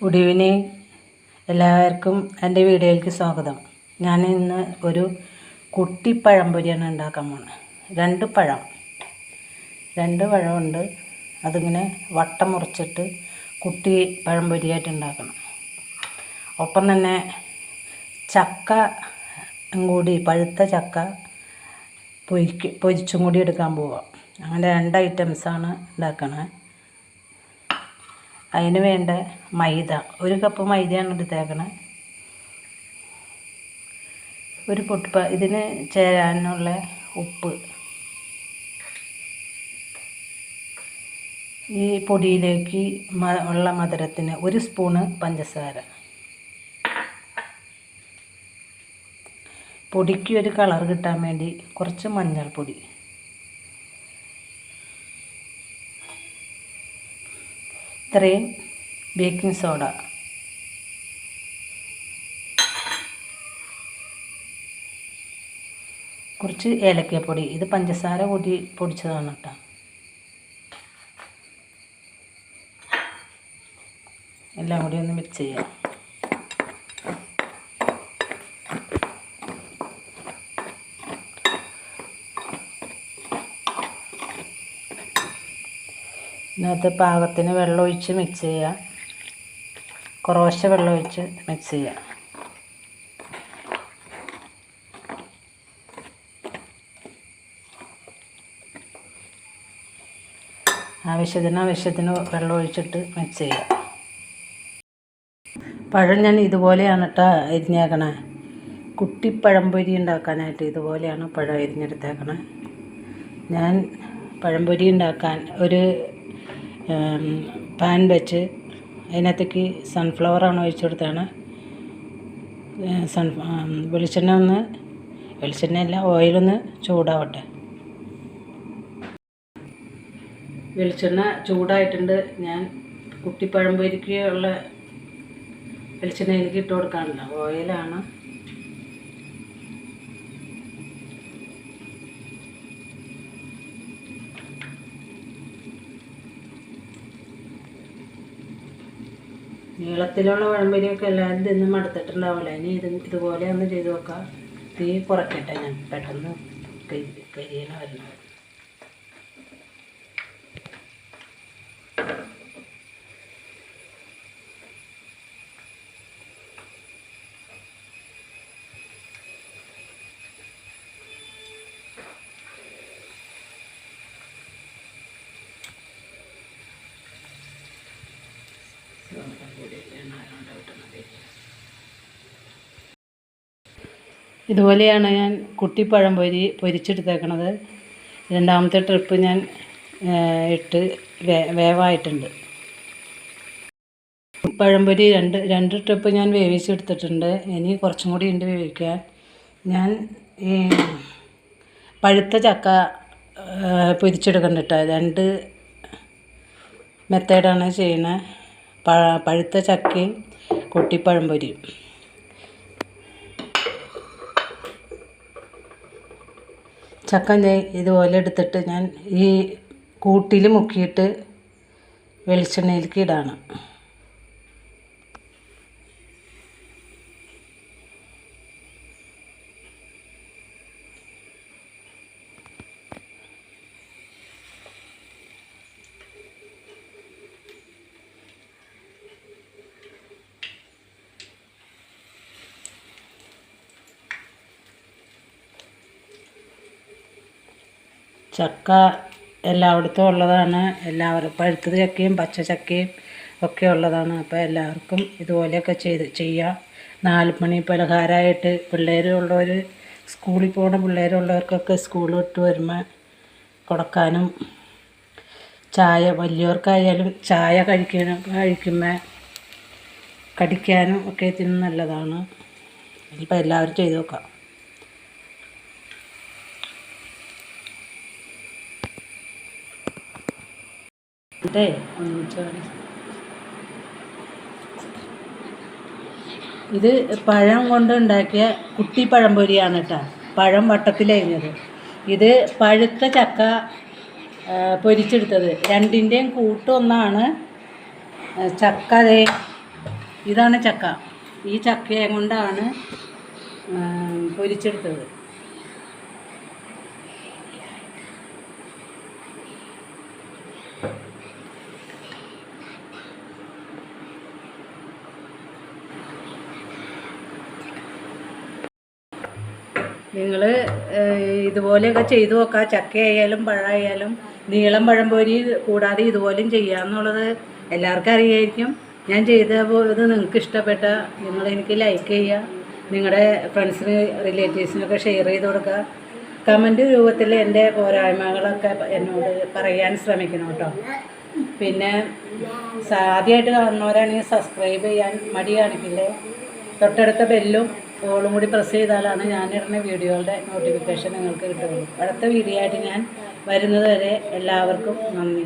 Good evening. എല്ലാവർക്കും എൻ്റെ വീഡിയോയിലേക്ക് സ്വാഗതം. ഞാൻ ഇന്ന് ഒരു കുട്ടി പഴംപൊരിയാണ് ഉണ്ടാക്കാൻ പോകുന്നത്. രണ്ട് പഴമുണ്ട്. അതിങ്ങനെ വട്ടം മുറിച്ചിട്ട് കുട്ടി പഴംപൊരിയായിട്ട് ഉണ്ടാക്കണം. ഒപ്പം തന്നെ ചക്ക കൂടി, പഴുത്ത ചക്ക പൊരിച്ചും കൂടി എടുക്കാൻ പോവാം. അങ്ങനെ 2 ഐറ്റംസാണ് ഉണ്ടാക്കണത്. അതിന് വേണ്ട മൈദ, 1 കപ്പ് മൈദയാണ് എടുത്തേക്കണത്. ഒരു ഇതിന് ചേരാനുള്ള ഉപ്പ്, ഈ പൊടിയിലേക്ക് ഉള്ള മധുരത്തിന് 1 സ്പൂണ് പഞ്ചസാര, പൊടിക്ക് ഒരു കളർ കിട്ടാൻ വേണ്ടി കുറച്ച് മഞ്ഞൾപ്പൊടി, ഇത്രയും ബേക്കിംഗ് സോഡ, കുറച്ച് ഏലക്കപ്പൊടി. ഇത് പഞ്ചസാര പൊടിച്ചതാണ് കേട്ടോ. എല്ലാം കൂടി ഒന്ന് മിക്സ് ചെയ്യാം. ഇതിനകത്ത് പാകത്തിന് വെള്ളമൊഴിച്ച് മിക്സ് ചെയ്യുക. കുറേശ്ശെ വെള്ളമൊഴിച്ച് മിക്സ് ചെയ്യുക. ആവശ്യത്തിന് വെള്ളം ഒഴിച്ചിട്ട് മിക്സ് ചെയ്യുക. പഴം ഞാൻ ഇതുപോലെയാണ് കേട്ടോ അരിഞ്ഞേക്കണേ. കുട്ടി പഴംപൊരി ഉണ്ടാക്കാനായിട്ട് ഇതുപോലെയാണ് പഴം അരിഞ്ഞെടുത്തേക്കണേ. ഞാൻ പഴംപൊരി ഉണ്ടാക്കാൻ ഒരു പാൻ വെച്ച് അതിനകത്തേക്ക് സൺഫ്ലവറാണ് ഒഴിച്ചു കൊടുത്താണ്. വെളിച്ചെണ്ണയല്ല, ഓയിലൊന്ന് ചൂടാവട്ടെ. വെളിച്ചെണ്ണ ചൂടായിട്ടുണ്ട്. ഞാൻ കുട്ടി പഴംപൊരിക്ക് ഉള്ള വെളിച്ചെണ്ണ എനിക്ക് ഇട്ട് കൊടുക്കാനില്ല, ഓയിലാണ്. നീളത്തിലുള്ള പഴംപൊരിയൊക്കെ എല്ലാവരും തിന്ന് മടുത്തിട്ടുണ്ടാവില്ല. ഇനി ഇതുപോലെ ഒന്ന് ചെയ്ത് നോക്കാം. തീ കുറയ്ക്കട്ടെ, ഞാൻ പെട്ടെന്ന് കരിയണ വരുന്നത്. ഇതുപോലെയാണ് ഞാൻ കുട്ടി പഴംപൊരി പൊരിച്ചെടുത്തേക്കണത്. 2ാമത്തെ ട്രിപ്പ് ഞാൻ ഇട്ട് വേവായിട്ടുണ്ട്. പഴംപൊരി രണ്ട് ട്രിപ്പ് ഞാൻ വേവിച്ചെടുത്തിട്ടുണ്ട്. ഇനി കുറച്ചും കൂടി ഉണ്ട് വേവിക്കാൻ. ഞാൻ ഈ പഴുത്ത ചക്ക പൊരിച്ചെടുക്കണ്ട കേട്ടോ. 2 മെത്തേഡാണ് ചെയ്യുന്നത്. പഴുത്ത ചക്കയും കുട്ടിപ്പഴംപൊരിയും. ചക്ക ഇതുപോലെ എടുത്തിട്ട് ഞാൻ ഈ കൂട്ടിൽ മുക്കിയിട്ട് വെളിച്ചെണ്ണയിലേക്ക് ഇടാണ്. ചക്ക എല്ലായിടത്തും ഉള്ളതാണ്. പഴുത്ത ചക്കയും പച്ച ചക്കയും ഒക്കെ ഉള്ളതാണ്. അപ്പോൾ എല്ലാവർക്കും ഇതുപോലെയൊക്കെ ചെയ്യാം. 4 മണി പലഹാരമായിട്ട് പിള്ളേരുള്ളവർ, സ്കൂളിൽ പോകുന്ന പിള്ളേരുള്ളവർക്കൊക്കെ സ്കൂൾ വിട്ട് വരുമ്പോൾ കൊടുക്കാനും, ചായ വലിയവർക്കായാലും ചായ കഴിക്കുമ്പോൾ കടിക്കാനും ഒക്കെ ഇതിന് നല്ലതാണ്. ഇപ്പോൾ എല്ലാവരും ചെയ്ത് നോക്കാം. ഇത് പഴം കൊണ്ട് ഉണ്ടാക്കിയ കുട്ടി പഴംപൊരിയാണ് കേട്ടോ. പഴം വട്ടത്തിലരിഞ്ഞത്. ഇത് പഴുത്ത ചക്ക പൊരിച്ചെടുത്തത്. രണ്ടിൻ്റെയും കൂട്ടൊന്നാണ്. ചക്ക ഇതാണ് ചക്ക. ഈ ചക്കയെ കൊണ്ടാണ് പൊരിച്ചെടുത്തത്. നിങ്ങൾ ഇതുപോലെയൊക്കെ ചെയ്തു നോക്കുക. ചക്കയായാലും പഴമായാലും നീളം പഴംപൊരി കൂടാതെ ഇതുപോലെയും ചെയ്യാമെന്നുള്ളത് എല്ലാവർക്കും അറിയായിരിക്കും. ഞാൻ ചെയ്ത ഇത് നിങ്ങൾക്ക് ഇഷ്ടപ്പെട്ട നിങ്ങളെനിക്ക് ലൈക്ക് ചെയ്യുക, നിങ്ങളുടെ ഫ്രണ്ട്സിന് റിലേറ്റീവ്സിനൊക്കെ ഷെയർ ചെയ്ത് കൊടുക്കുക. കമൻറ്റ് രൂപത്തിൽ എൻ്റെ പോരായ്മകളൊക്കെ എന്നോട് പറയാൻ ശ്രമിക്കണം കേട്ടോ. പിന്നെ ആദ്യമായിട്ട് കാണുന്നവരാണെങ്കിൽ സബ്സ്ക്രൈബ് ചെയ്യാൻ മടി കാണിക്കില്ലേ. തൊട്ടടുത്ത ബെല്ലും ഓളും കൂടി പ്രസ് ചെയ്താലാണ് ഞാനിടുന്ന വീഡിയോകളുടെ നോട്ടിഫിക്കേഷൻ നിങ്ങൾക്ക് കിട്ടുള്ളൂ. അടുത്ത വീഡിയോ ആയിട്ട് ഞാൻ വരുന്നത് വരെ എല്ലാവർക്കും നന്ദി.